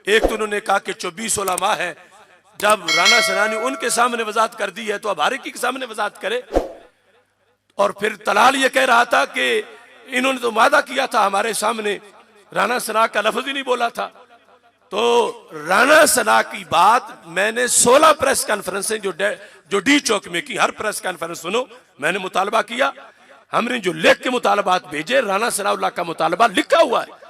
एक तो उन्होंने कहा कि 24 उलमा है, जब राना सनानी उनके सामने वजाहत कर दी है तो अब हर एक के सामने वजाहत करे। और फिर तलाल ये कह रहा था कि इन्होंने तो वादा किया था हमारे सामने, राना सना का लफ्ज ही नहीं बोला था। तो राना सना की बात मैंने 16 प्रेस कॉन्फ्रेंसें जो डी चौक में की, हर प्रेस कॉन्फ्रेंस सुनो, मैंने मुतालबा किया, हमने जो लिख के मुतालबात भेजे, राना सनाउल्लाह का मुतालबा लिखा हुआ है।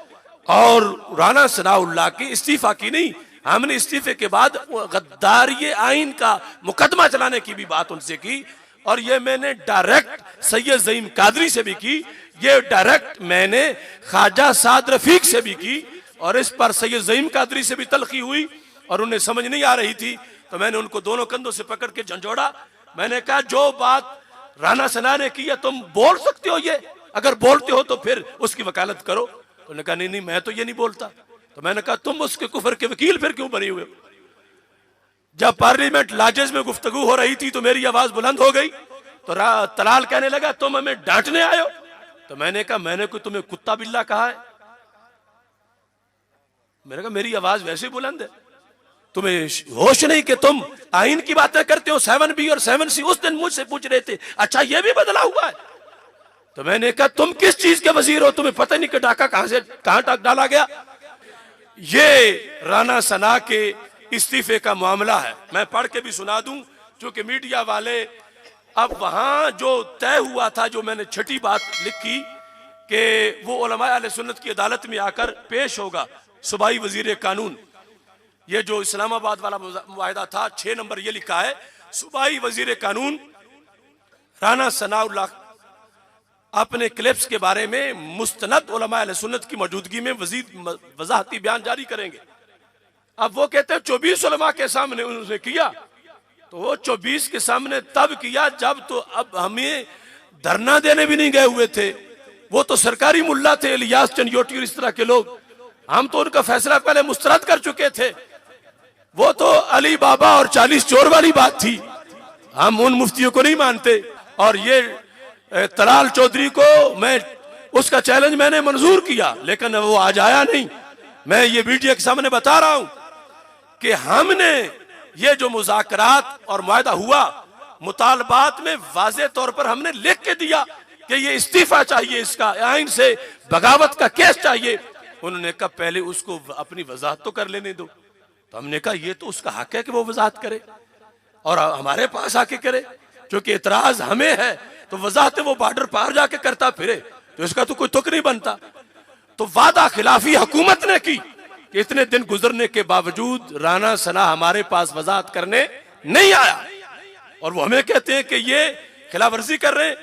और राना सनाउल्लाह की इस्तीफा की नहीं, हमने इस्तीफे के बाद गद्दारी आइन का मुकदमा चलाने की भी बात उनसे की। और ये मैंने डायरेक्ट सैयद ज़हीम कादरी से भी की, ये डायरेक्ट मैंने ख्वाजा साद रफीक से भी की। और इस पर सैयद ज़हीम कादरी से भी तलखी हुई और उन्हें समझ नहीं आ रही थी, तो मैंने उनको दोनों कंधों से पकड़ के झंझोड़ा। मैंने कहा जो बात राना सना ने की है तुम बोल सकते हो, ये अगर बोलते हो तो फिर उसकी वकालत करो। उन्होंने कहा नहीं मैं तो ये नहीं बोलता। तो मैंने कहा तुम उसके कुफर के वकील फिर क्यों बने हुए हो? जब पार्लियामेंट लाजेज में गुफ्तगू हो रही थी तो मेरी आवाज बुलंद हो गई, तो तलाल कहने लगा तुम हमें डांटने आए हो। तो मैंने कहा मैंने कोई तुम्हें कुत्ता बिल्ला कहा है? मैंने कहा मेरी आवाज वैसे बुलंद है, तुम्हें होश नहीं कि तुम आइन की बातें करते हो? 7B और 7C उस दिन मुझसे पूछ रहे थे, अच्छा ये भी बदला हुआ है? तो मैंने कहा तुम किस चीज के वजीर हो, तुम्हें पता नहीं कि डाका कहां डाला गया? ये राना सना के इस्तीफे का मामला है। मैं पढ़ के भी सुना दूं, क्योंकि मीडिया वाले अब वहां जो तय हुआ था, जो मैंने छठी बात लिखी कि वो उलमा अहले सुन्नत की अदालत में आकर पेश होगा सूबाई वजीर कानून। ये जो इस्लामाबाद वाला मुआहदा था 6 नंबर, ये लिखा है सूबाई वजीर कानून राना सनाउल्लाह अपने क्लिप्स के बारे में मुस्तनद उलमा अहले सुन्नत की मौजूदगी में वजाहती बयान जारी करेंगे। अब वो कहते हैं 24 उलमा के सामने उन्होंने किया, तो वो 24 के सामने तब किया जब तो अब हमें धरना देने भी नहीं गए हुए थे। वो तो सरकारी मुल्ला थे, इलियास चंदियोटी और इस तरह के लोग, हम तो उनका फैसला पहले मुस्तरद कर चुके थे। वो तो अली बाबा और 40 चोर वाली बात थी, हम उन मुफ्तियों को नहीं मानते। और ये तलाल चौधरी को मैं उसका चैलेंज मैंने मंजूर किया, लेकिन वो आज आया नहीं। मैं ये वीडियो के सामने बता रहा हूं कि हमने ये जो मुज़ाकरात और मुआहदा हुआ, मुतालबात में वाज़े तौर पर हमने लिख के दिया कि ये इस्तीफा चाहिए, इसका आइन से बगावत का केस चाहिए। उन्होंने कहा पहले उसको अपनी वजाहत तो कर लेने दो। तो हमने कहा ये तो उसका हक है कि वो वजाहत करे और हमारे पास आके करे, क्योंकि इतराज हमें है तो वजाहत वो बॉर्डर पार जाके करता फिरे तो इसका तो कोई तुक नहीं बनता। तो वादा खिलाफी हुकूमत ने की कि इतने दिन गुजरने के बावजूद राना सना हमारे पास वजाहत करने नहीं आया, और वो हमें कहते हैं कि ये खिलाफवर्जी कर रहे हैं।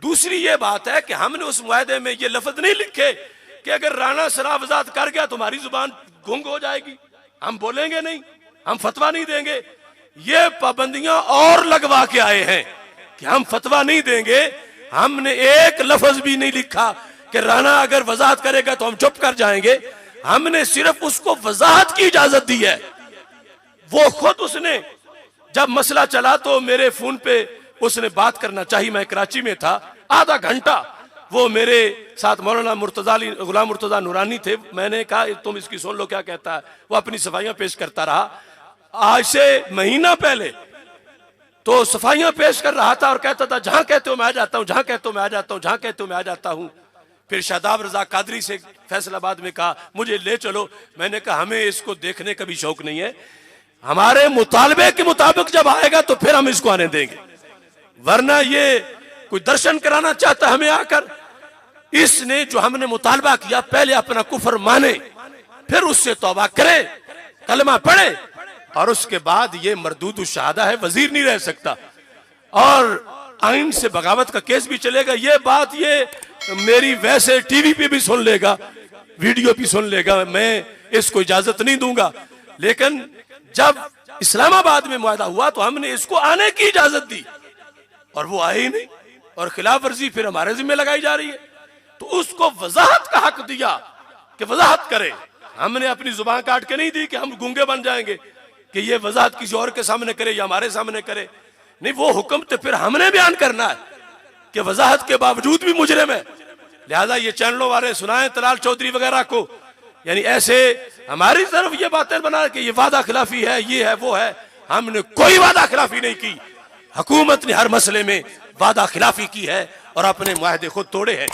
दूसरी ये बात है कि हमने उस मुआहदे में ये लफ्ज नहीं लिखे कि अगर राना सना वजाहत कर गया तो हमारी जुबान गुंग हो जाएगी, हम बोलेंगे नहीं, हम फतवा नहीं देंगे। ये पाबंदियां और लगवा के आए हैं कि हम फतवा नहीं देंगे। हमने एक लफ्ज भी नहीं लिखा कि राना अगर वजाहत करेगा तो हम चुप कर जाएंगे। हमने सिर्फ उसको वजाहत की इजाजत दी है। वो खुद उसने जब मसला चला तो मेरे फोन पे उसने बात करना चाहिए, मैं कराची में था, आधा घंटा वो मेरे साथ मौलाना गुलाम मुर्तजा नूरानी थे। मैंने कहा तुम इसकी सुन लो क्या कहता है। वो अपनी सफाइयां पेश करता रहा। आज से महीना पहले तो सफाइयां पेश कर रहा था और कहता था जहां कहते हो मैं आ जाता हूं, जहां कहते हो मैं आ जाता हूं, जहां कहते हो मैं आ जाता हूं। फिर शादाब रजा कादरी से फैसलाबाद में कहा मुझे ले चलो। मैंने कहा हमें इसको देखने का भी शौक नहीं है, हमारे मुतालबे के मुताबिक जब आएगा तो फिर हम इसको आने देंगे, वरना ये कोई दर्शन कराना चाहता हमें आकर। इसने जो हमने मुतालबा किया पहले अपना कुफर माने, फिर उससे तौबा करे, कलमा पढ़े, और उसके बाद ये मरदूद शहादा है, वजीर नहीं रह सकता और आइन से बगावत का केस भी चलेगा। ये बात ये मेरी वैसे टीवी पे भी सुन लेगा, वीडियो भी सुन लेगा, मैं इसको इजाजत नहीं दूंगा। लेकिन जब इस्लामाबाद में मुआहदा हुआ तो हमने इसको आने की इजाजत दी और वो आए ही नहीं, और खिलाफ वर्जी फिर हमारे जिम्मे लगाई जा रही है। तो उसको वजाहत का हक दिया कि वजाहत करे। हमने अपनी जुबान काट के नहीं दी कि हम गूंगे बन जाएंगे कि ये वजाहत किसी और के सामने करे या हमारे सामने करे। नहीं, वो हुक्म तो फिर हमने बयान करना है कि वजाहत के बावजूद भी मुजरिम है। लिहाजा ये चैनलों वाले सुनाएं तलाल चौधरी वगैरह को यानी ऐसे हमारी तरफ ये बातें बना कि ये वादा खिलाफी है, ये है, वो है। हमने कोई वादा खिलाफी नहीं की। हुकूमत ने हर मसले में वादा खिलाफी की है और अपने मुआहदे खुद तोड़े हैं।